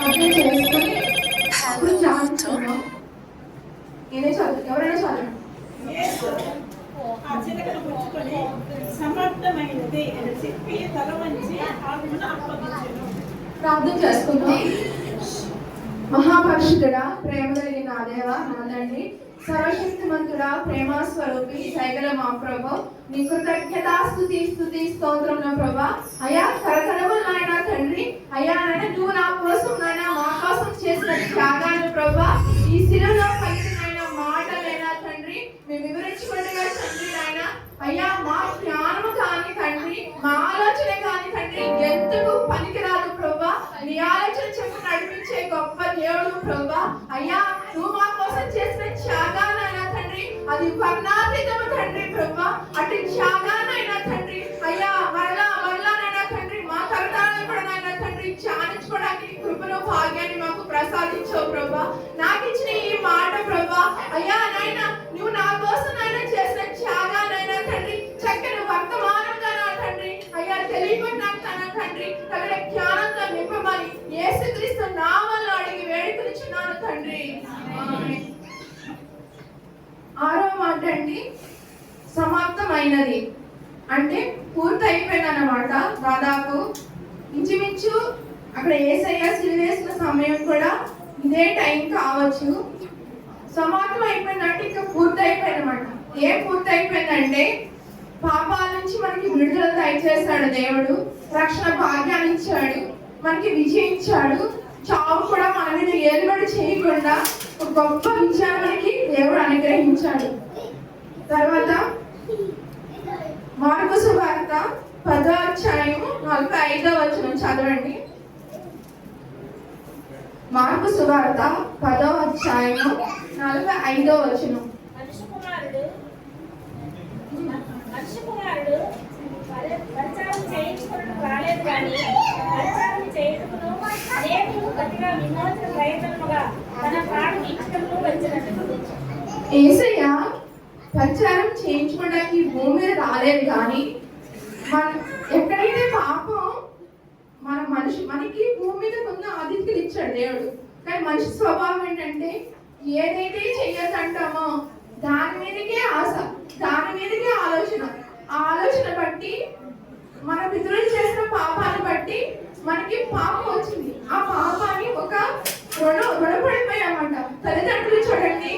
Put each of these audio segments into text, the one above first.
అర్థం చేసుకొని అప్పుడు ధ్యానిస్తున్నాం. ఎవరైనా చదవండి. ఆ చిలకను పుచ్చుకొని సమర్థమైనది అని చెప్పి తల వంచి ఆత్మను అప్పగించెను. ప్రార్థన చేసుకుందాం. మహాపరిశుద్ధుడా, ప్రేమ కలిగిన నా దేవ, నా తండ్రి, సర్వశక్తిమంతుడా, ప్రేమ స్వరూపి, దయగల మా ప్రభు, నీ కృతజ్ఞతాస్తుతి స్తుతి స్తోత్రం నా ప్రభా. అయ్యా కరకరములు నాయన తండ్రి, అయ్యా నాయన నువ్వు నా కోసం నాయన మా కోసం చేసిన త్యాగాన్ని ప్రభా, ఈ శిలువలో పలికిన మాటలైనా తండ్రి మేము వివరించుకుంటున్నా తండ్రి నాయన. అయ్యా మా జ్ఞానము కాని తండ్రి, మా ఆలోచన కాని తండ్రి ఎందుకు పనికిరాదు ప్రభా. నీ ఆలోచన చెప్పు నడిపించే గొప్ప దేవుడు ప్రభా. అయ్యా నువ్వు మా కోసం చేసిన త్యాగానైనా తండ్రి అది వర్ణాతీతము తండ్రి ప్రభా. అటు త్యాగానైనా తండ్రి అయ్యా మరలా తండ్రి మా తరతరాలను కూడా నాయన తండ్రి ధ్యానించుకోవడానికి కృపను భాగ్యాన్ని మాకు ప్రసాదించవు ప్రభా. నాకు ఇచ్చిన ఈ మాట ప్రభా, అయ్యా నాయన నువ్వు నా కోసం నాయన చేసిన త్యాగానైనా తండ్రి చక్కని వర్తమానంగా నా తండ్రి అయ్యా తెలియకుండాను తండ్రి తగిన జ్ఞానంతో నింపమని యేసుక్రీస్తు నామములో అడిగి వేడుకొనుచున్నాను తండ్రి. ఆరో మాట అండి, సమాప్తమైనది అంటే పూర్తి అయిపోయింది అన్నమాట. దాదాపు ఇంచుమించు అక్కడ యేసయ్య సిలువేసిన సమయం కూడా ఇదే టైం కావచ్చు. సమాప్తం అయిపోయిందంటే ఇంకా పూర్తి అయిపోయింది అన్నమాట. ఏం పూర్తి అయిపోయిందంటే పాపాల నుంచి మనకి విడుదల దయచేశాడు దేవుడు, రక్షణ భాగ్యాన్ని ఇచ్చాడు, మనకి విజయించాడు. చావు కూడా మన మీద ఏలుబడి చేయకుండా ఒక గొప్ప విజయాన్ని మనకి దేవుడు అనుగ్రహించాడు. తర్వాత మార్కు సువార్త 10వ అధ్యాయము 45వ వచనం చదవండి. మార్కు సువార్త 10వ అధ్యాయము 45వ వచనం. మనిషి కుమారుడు పరిచారం చేయించుకున్నట్టు రాలేదు కానీ పరిచారం చేయుటకును అనేకులు గట్టిగా విమోచన ప్రయత్నముగా తన ప్రాణం ఇచ్చటమును వచ్చినట్టు. యేసయ్య పరిచారం చేయించుకోవడానికి భూమి మీద రాలేదు కానీ మన ఎక్కడైతే పాపం మనకి భూమి మీద కొన్ని ఆదిత్యులు ఇచ్చాడు దేవుడు. కానీ మనిషి స్వభావం ఏంటంటే ఏదైతే చెయ్యొద్దంటామో దాని మీదకే ఆశ, దాని మీదకే ఆలోచన. ఆ ఆలోచన బట్టి మన పితరులు చేసిన పాపాన్ని బట్టి మనకి పాపం వచ్చింది. ఆ పాపాన్ని ఒక రుణపడిపోయామంట. తల్లిదండ్రులు చూడండి,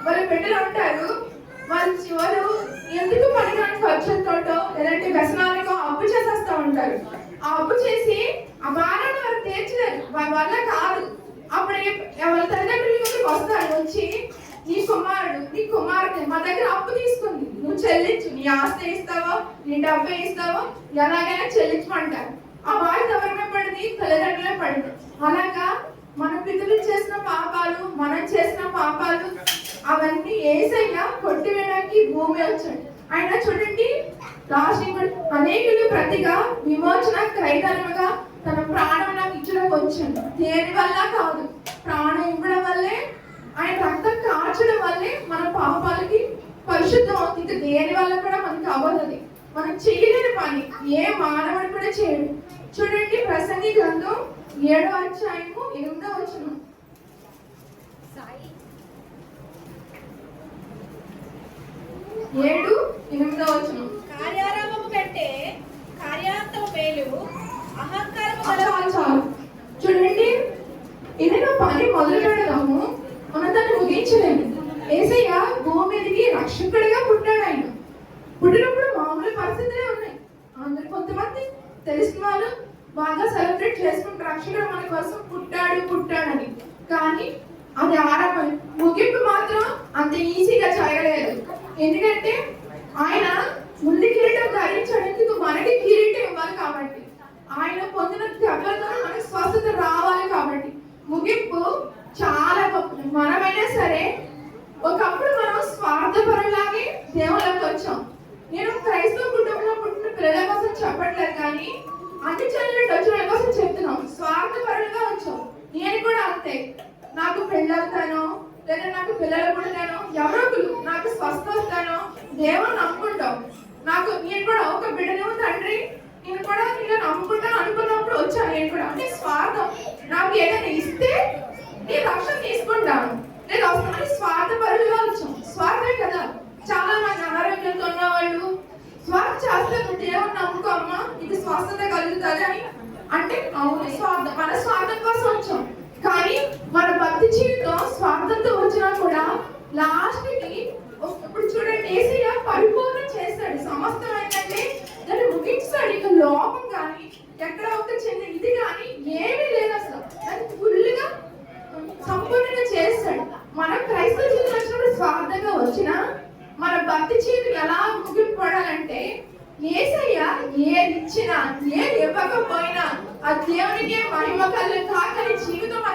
వాళ్ళ బిడ్డలు ఉంటారు, వాళ్ళు ఎందుకు పనికిరాని ఖర్చులతోటో లేదంటే వ్యసనాలకో అప్పు చేసేస్తూ ఉంటారు. ఆ అప్పు చేసి ఆ భారాన్ని వారు తీర్చలేరు, వారి వల్ల కాదు. అప్పుడు వాళ్ళ తల్లిదండ్రులు వస్తారు, వచ్చి నీ కుమారుడు నీ కుమార్తె మా దగ్గర అప్పు తీసుకుంది, నువ్వు చెల్లించు, నీ ఆస్తి ఇస్తావో నీ డబ్బు ఇస్తావో ఎలాగైనా చెల్లించమంటారు. ఆ బాధ్యత ఎవరిమే పడింది? తల్లిదండ్రులే పడింది. అలాగా మన పితరులు చేసిన పాపాలు, మనం చేసిన పాపాలు అవన్నీ యేసయ్య కొట్టివేయడానికి భూమి వచ్చాడు. ఆయన చూడండి లాస్ట్ అనేకులు ప్రతిగా విమోచన క్రైదనముగా తన ప్రాణం నాకు ఇచ్చడం వచ్చాడు. దేని వల్ల కాదు, ప్రాణం ఇవ్వడం వల్లే, ఆయన రక్తం కార్చడం వల్లే మన పాపాలకి పరిశుద్ధం అవుతుంది. ఇంకా దేని వల్ల కూడా మనకి అవ్వదు. మనం చేయలేని పని ఏ మానవుడు కూడా చేయడు. చూడండి ప్రసంగి గ్రంథం 7వ అధ్యాయము 8వ వచనం. 7:8వ వచనం. కార్యారంభము కంటే కార్యాంతము మేలు, అహంకారము చాలు. చూడండి, ఏదైనా పని మొదలు పెడదాము, మనం దాన్ని ముగించలేము. యేసయ్య భూమి మీదకి రక్షకుడిగా పుట్టాడు. ఆయన పుట్టినప్పుడు మామూలు పరిస్థితులే ఉన్నాయి. అందరు కొంతమంది తెలిసిన వాళ్ళు బాగా సెలబ్రేట్ చేసుకుంటారు, రక్షకుడు మన కోసం పుట్టాడని. కానీ అది ఆరంభం, ముగింపు మాత్రం అంత ఈజీగా చేయలేదు. ఎందుకంటే ఆయన ముందు కిరీటం ధరించడానికి మనకి కిరీటం ఇవ్వాలి కాబట్టి, ఆయన పొందిన దెబ్బలతో మనకి స్వస్థత రావాలి కాబట్టి ముగింపు చాలా గొప్పది. మనమైనా సరే ఒకప్పుడు మనం స్వార్థపరులాగే దేవుళ్ళకి వచ్చాం. నేను క్రైస్తవ కుటుంబంలో పుట్టిన పిల్లల కోసం చెప్పట్లేదు, కానీ అన్ని చదువులు వచ్చిన వాళ్ళ కోసం చెప్తున్నాం. స్వార్థపరులుగా వచ్చాం. నేను కూడా అంతే. నాకు పెళ్ళవుతానో లేదా నాకు పిల్లలు పుడతానో, ఎవరో నాకు స్వస్థ వస్తానో దేవుని నమ్ముకుంటాం. నేను కూడా ఒక బిడ్డను తండ్రి నేను కూడా నిన్ను నమ్ముకుంటాను అనుకున్నప్పుడు వచ్చాను. నేను కూడా అంటే స్వార్థం, నాకు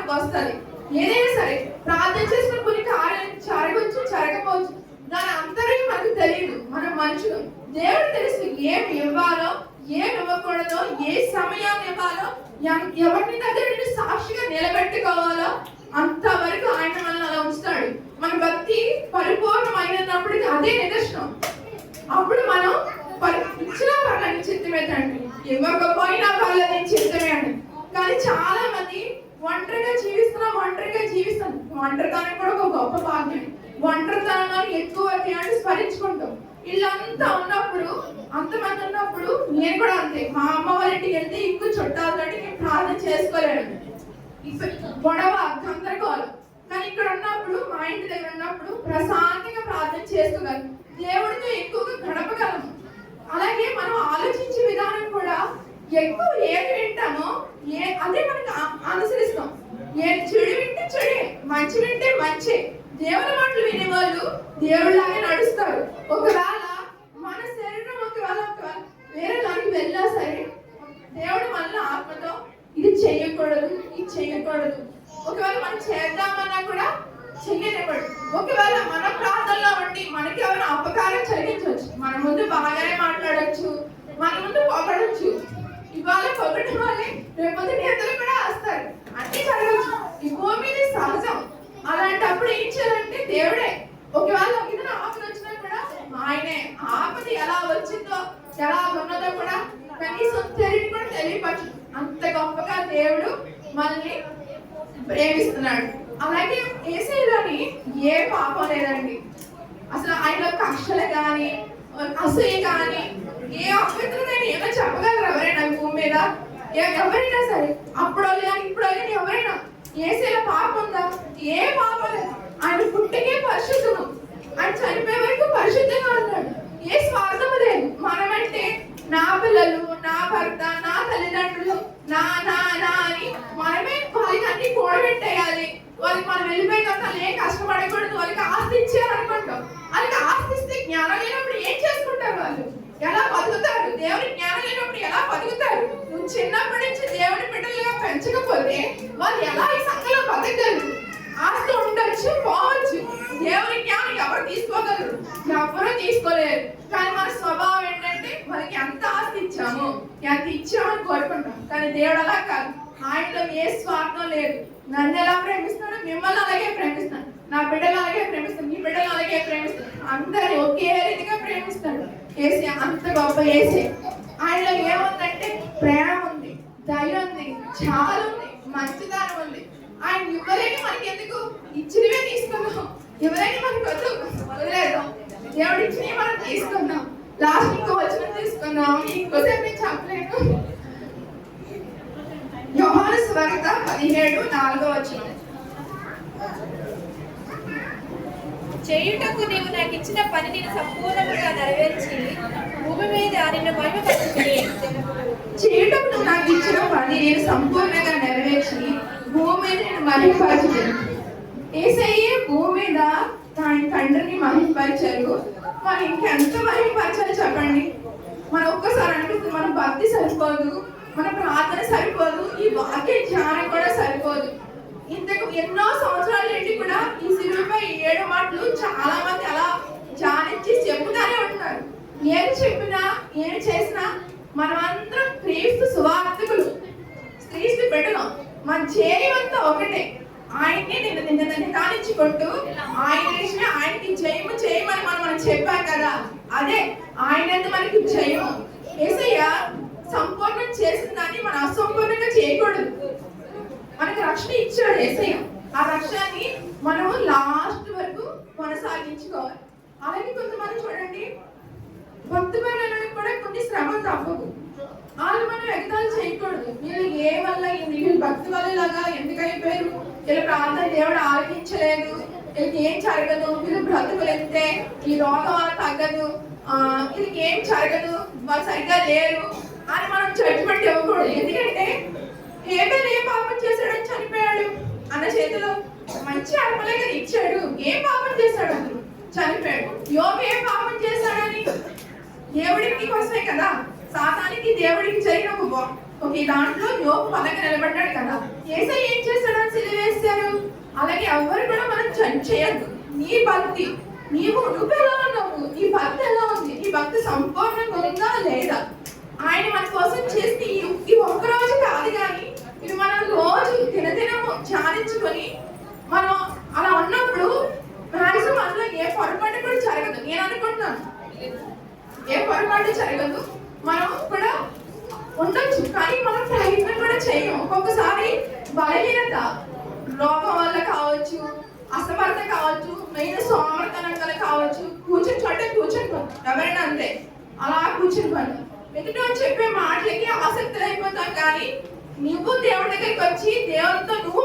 మనకు వస్తుంది. ఏదైనా సరే ప్రార్థన చేసిన కొన్ని కార్యాలు జరగవచ్చు, జరగవచ్చు. దాని అంతరం మనకు తెలియదు. మనం మనుషులు, దేవుడు తెలుసు ఏం ఇవ్వాలో, ఏం ఇవ్వకూడదో, ఏ సమయాన్ని ఇవ్వాలో, ఎవరిని దగ్గర నుండి సాక్షిగా నిలబెట్టుకోవాలో అంతవరకు ఆయన మనల్ని అలా ఉంచుతాడు. మన భక్తి పరిపూర్ణమైనప్పటికీ అదే నిదర్శనం. అప్పుడు మనం ఇచ్చిన పర్లేదు చిత్తమే తండ్రి, ఇవ్వకపోయినా పర్లేదు నేను చిత్తమే అండి. కానీ చాలా మంది ఒంటరిగా జీవిస్తాం. ఒంటరితనం కూడా ఒక గొప్ప భాగ్యం. ఒంటరితనంలో ఎక్కువ ధ్యానం స్మరించుకుంటాం. ఇల్లంతా ఉన్నప్పుడు, అంతమంది ఉన్నప్పుడు నేను కూడా అంతే. మా అమ్మ వాళ్ళ ఇంటికి వెళ్తే ఎక్కువ చుట్టాలు కంటే నేను ప్రార్థన చేసుకోలేను. గొడవ, గందరగోళం. కానీ ఇక్కడ ఉన్నప్పుడు, మా ఇంటి దగ్గర ఉన్నప్పుడు ప్రశాంతంగా ప్రార్థన చేసుకోగలం, దేవుడితో ఎక్కువగా గడపగలము. అలాగే మనం ఆలోచించే విధానం కూడా ఎక్కువ ఏది వింటామో అదే మనకు అనుసరిస్తాం. చెడు వింటే చెడే, మంచి వింటే మంచి. దేవుని మాటలు వినేవాళ్ళు దేవుడిలాగే నడుస్తారు. ఒకవేళ మన శరీరం ఒకవేళ వేరే దానికి వెళ్ళా సరే, దేవుడు మనల్ని ఆత్మతో ఇది చేయకూడదు, ఇది చేయకూడదు. ఒకవేళ మనం చేద్దామన్నా కూడా చెయ్యనివ్వడు. ఒకవేళ మన ప్రాంతంలో ఉండి మనకి ఎవరైనా అపకారం జరిగించవచ్చు. మన ముందు బాగానే మాట్లాడచ్చు, మన ముందు పొగడచ్చు. ఇవాళ పొగడం వాళ్ళే రేపొద్దు నేతలు కూడా వస్తారు, అన్ని జరగచ్చు. ఈ భూమి సహజం. అలాంటప్పుడు ఏం చేయాలంటే దేవుడే. ఒకవేళ ఏదైనా ఆపద వచ్చినా కూడా ఆయనే. ఆపద ఎలా వచ్చిందో, ఎలా ఉన్నదో కూడా కనీసం తెలియపరచు. అంత గొప్పగా దేవుడు మనల్ని ప్రేమిస్తున్నాడు. అలాగే యేసయ్యలోని ఏ పాపం లేదండి. అసలు ఆయనలో కక్షలు కానీ, అసూయ కానీ, ఏ అభ్యంతరమైన ఏమో చెప్పగలరు ఎవరైనా భూమి మీద? ఎవరైనా సరే, అప్పుడు కానీ ఇప్పుడు కానీ ఎవరైనా యేసయ్యలో పాపం ఉందా? ఏ పాపం లేదు. ఆయన పుట్టికే పరిశుద్ధము, ఆయన చనిపోయే వరకు పరిశుద్ధంగా ఉన్నాడు. ఏ స్వార్థము లేదు. మనమంటే నా పిల్లలు, నా భర్త, నా తల్లిదండ్రులు, నా నా నా అని మనమే వాళ్ళకి అన్ని కూడబెట్టేయాలి. వాళ్ళకి మనం వెళ్ళిపోయిన తర్వాత ఏం కష్టపడకూడదు, వాళ్ళకి ఆస్తి ఇచ్చేయాలనుకుంటాం. వాళ్ళకి ఆస్తి ఇస్తే జ్ఞానం లేనప్పుడు ఏం చేసుకుంటారు? వాళ్ళు ఎలా బతుకుతారు? దేవుడి జ్ఞానం లేనప్పుడు ఎలా బతుకుతారు? నువ్వు చిన్నప్పటి నుంచి దేవుడి బిడ్డలుగా పెంచకపోతే వాళ్ళు ఎలా ఈ సంఘంలో బతకగలరు? ఆస్తి ఉండొచ్చు, పోవచ్చు. దేవుడి జ్ఞానం ఎవరు తీసుకోగలరు? ఎవరు తీసుకోలేరు. కానీ మన స్వభావం ఏంటంటే మనకి ఎంత ఆస్తి ఇచ్చాము, ఎంత ఇచ్చామని కోరుకుంటాం. కానీ దేవుడు అలా కాదు. ఆయనలో ఏ స్వార్థం లేదు. నన్ను ఎలా ప్రేమిస్తాడో మిమ్మల్ని అలాగే ప్రేమిస్తాడు. నా బిడ్డలు అలాగే ప్రేమిస్తాడు, మీ బిడ్డలు అలాగే ప్రేమిస్తాడు. అందరినీ ఒకే రీతిగా ప్రేమిస్తాడు. ఏసే అంత గొప్ప ఏసే. ఆయనలో ఏముందంటే ప్రేమ ఉంది, దయ ఉంది, చాలు ఉంది, మంచితనం ఉంది. ఆయన ఇవ్వలేని మనకి ఎందుకు? ఇచ్చినవే తీసుకున్నాం. ఎవరైనా మనకి వదిలేద్దాం. దేవుడు ఇచ్చినవి మనం తీసుకున్నాం. లాస్ట్ ఇంకో వచనం తీసుకున్నాం. ఇంకోసేపు నేను చెప్పలేను. యోహాను సువార్త 17:4 చేయుటకు నీవు నాకు ఇచ్చిన పని నేను సంపూర్ణంగా నెరవేర్చి భూమి మీద నిన్ను మహిమపరచుకుని. చేయుటకు నువ్వు నాకు ఇచ్చిన పని నేను సంపూర్ణంగా నెరవేర్చి భూమి మీద నేను మహిమపరచుకుని. యేసయ్య భూమి మీద ఆయన తండ్రిని మహిమపరిచారు. మనం ఇంకెంత మహిమపరచాలి చెప్పండి? మనం ఒక్కసారి అనిపిస్తుంది మన భక్తి సరిపోదు, మన ప్రార్థన సరిపోదు, ఈ వాక్య ధ్యానం కూడా సరిపోదు. ఇంతకు ఎన్నో సంవత్సరాల నుండి కూడా ఈ సిలువపై 7 మాటలు చాలా మంది అలా ధ్యానించి చెబుతానే ఉంటున్నారు. ఏం చెప్పినా, ఏం చేసినా మనమందరం క్రీస్తు సువార్తికులు, క్రీస్తు బిడ్డలు. మన జయమంతా ఒకటే. ఆయన్ని నిన్ను కానించుకుంటూ ఆయన ఆయనకి జయము చేయమని మనం చెప్పాం కదా, అదే ఆయన మనకి జయము. యేసయ్య సంపూర్ణం చేసిన దాన్ని మనం అసంపూర్ణంగా చేయకూడదు. మనకు రక్షణ ఇచ్చాడు యేసయ్య. ఆ రక్షణని మనం లాస్ట్ వరకు కొనసాగించుకోవాలి. అలాగే కొంతమంది చూడండి, భక్తులకు కూడా కొన్ని శ్రమలు తప్పవు. వాళ్ళు మనం ఎగతాలు చేయకూడదు. వీళ్ళు ఏ వల్ల వీళ్ళు భక్తి వల్ల లాగా ఎందుకు అయిపోయారు, వీళ్ళ ప్రార్థన దేవుడు ఆలకించలేదు, వీళ్ళకి ఏం జరగదు, వీళ్ళు బ్రతుకులు ఎత్తే ఈ రోగం వల్ల తగ్గదు, వీళ్ళకి ఏం జరగదు, వాళ్ళు సరిగ్గా లేరు అని మనం జడ్జిమెంట్ ఇవ్వకూడదు. ఎందుకంటే హేబెల్ ఏ పాపం చేశాడని చనిపోయాడు? అన్న చేతిలో మంచి ఆత్మలేగా ఇచ్చాడు. ఏం పాపం చేశాడు? అతను చనిపోయాడు. యోబు ఏ పాపం చేశాడని? దేవుడికి కోసమే కదా, సాతానికి దేవుడికి జరిగిన ఒక దాంట్లో యోబు పలక నిలబడ్డాడు కదా. యేసయ్య ఏం చేశాడని సిలువ అలాగే ఎవరు కూడా మనం జడ్జ్ చేయొద్దు. నీ భక్తి, నువ్వు ఎలా ఉన్నావు, నీ భక్తి ఎలా ఉంది, నీ భక్తి సంపూర్ణంగా ఉందా లేదా. ఆయన మన కోసం చేసి ఈ ఒక్క రోజు కాదు, కానీ ఇది మనం రోజు దినదినము ధ్యానించుకొని మనం అలా ఉన్నప్పుడు మాక్సిమం అందులో ఏ పొరపాటు కూడా జరగదు. నేను అనుకుంటున్నాను ఏ పొరపాటు జరగదు. మనం కూడా ఉండొచ్చు, కానీ మనం ప్రయత్నం కూడా చేయము. ఒక్కొక్కసారి బలహీనత, రోగం వల్ల కావచ్చు, అసమర్థత కావచ్చు, మెయిన్ సోమర్థనం వల్ల కావచ్చు, కూర్చొని చోటే కూర్చొని ఎవరైనా అంతే అలా కూర్చుని ఎదుట చెప్పే మాటలకి ఆసక్తులు అయిపోతాం. కానీ నువ్వు దేవుడి దగ్గరికి వచ్చి దేవుడితో నువ్వు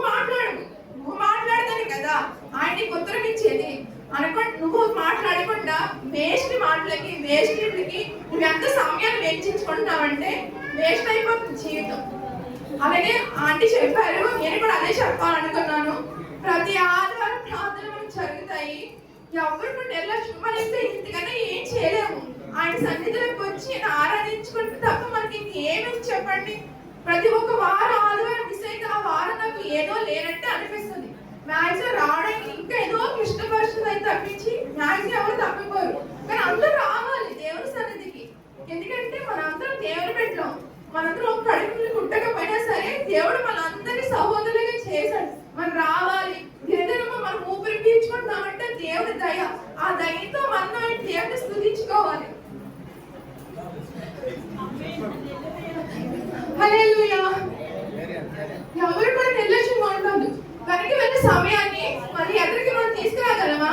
మాట్లాడతానే కదా ఆయనకి ఉత్తరం ఇచ్చేది. అనుకోండి, నువ్వు మాట్లాడకుండా వేస్ట్ మాటలకి వేస్ట్కి నువ్వు ఎంత సమయాన్ని వెచ్చించుకుంటున్నావంటే వేస్ట్ అయిపోతుంది జీవితం. అలాగే ఆంటీ చెప్పారు, నేను కూడా అదే చెప్పాలనుకున్నాను. ప్రతి ఆదివారం ప్రార్థనలు మనకు జరుగుతాయి. ఎవరు కూడా నిర్లక్ష్యం, మనం ఇంతకన్నా ఏం చేయలేము. ఆయన సన్నిధిలోకి వచ్చి ఆరాధించుకుంటే తప్ప మనకి ఇంకేమేమి చెప్పండి. ప్రతి ఒక్క వారం ఆదివారం మిస్ అయితే ఆ వారం నాకు ఏదో లేనట్టే అనిపిస్తుంది. మ్యాక్సిమం రావడానికి ఇంకా ఏదో క్లిష్ట పరిస్థితులు అయితే తప్పించి మ్యాక్సిమం ఎవరు తప్పిపోరు. కానీ అందరూ రావాలి దేవుని సన్నిధికి. ఎందుకంటే మనందరం దేవుని పెట్టాం. మనందరం కడుపులు కుట్టకపోయినా సరే దేవుడు మనందరినీ సహోదరులుగా చేశాడు. మనం రావాలి. దినదినము మనం ఊపిరి పీల్చుకుంటున్నామంటే దేవుడి దయ. ఆ దయతో మనం దేవుని స్తుతించుకోవాలి. హల్లెలూయా. ఎవరు కూడా నిర్లక్ష్యంగా ఉండదు. వెనక్కి వెళ్ళే సమయాన్ని మళ్ళీ ఎదురికి మనం తీసుకురాగలమా?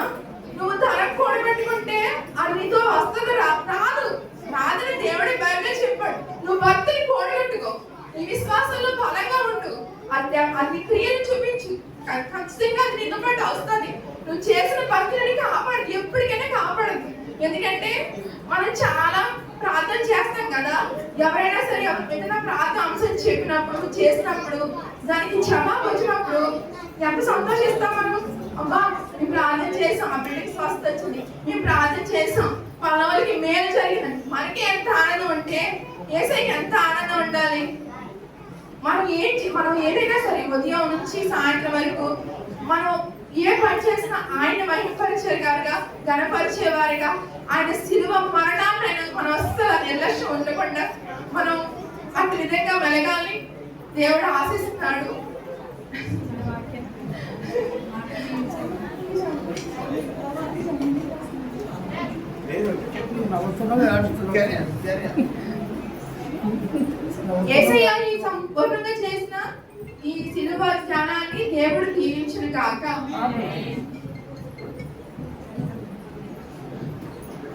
నువ్వు తరం కూడబెట్టుకుంటే అది నీతో వస్తుంది, రాదని దేవుడి బైబిల్ చెప్పాడు. నువ్వు భక్తిని కూడగట్టుకో, నీ విశ్వాసంలో బలంగా ఉండు, అది క్రియలు చూపించు, ఖచ్చితంగా అది నీతో పాటు వస్తుంది. నువ్వు చేసిన భక్తులని కాపాడు, ఎప్పటికైనా కాపాడదు. ఎందుకంటే మనం చాలా ప్రార్థన చేస్తాం కదా. ఎవరైనా సరే ఏదైనా ప్రార్థన అంశం చెప్పినప్పుడు చేసినప్పుడు దానికి జవాబు వచ్చినప్పుడు ఎంత సంతోషిస్తాం మనం. అబ్బా మేము ప్రార్థన చేసాం, ఆ బిడ్డకి స్వస్థ వచ్చింది, మేము ప్రార్థన చేసాం, వాళ్ళకి మేలు జరిగింది. మనకి ఎంత ఆనందం ఉంటే యేసయ్యకి ఎంత ఆనందం ఉండాలి. మనం ఏదైనా సరే ఉదయం నుంచి సాయంత్రం వరకు మనం ఏ పని చేసినా ఆయన మహిమపరిచేవారుగా, ఘనపరిచేవారుగా, ఆయన శిలువ మరణాన్ని మనం అస్సలు నిర్లక్ష్యం ఉండకుండా మనం అట్టి విధంగా వెలగాలి. దేవుడు ఆశిస్తున్నాడు. యేసయ్య ఈ సంపూర్ణంగా చేసిన ఈ శిలువ ధ్యానాన్ని దేవుడు దీవించును గాక.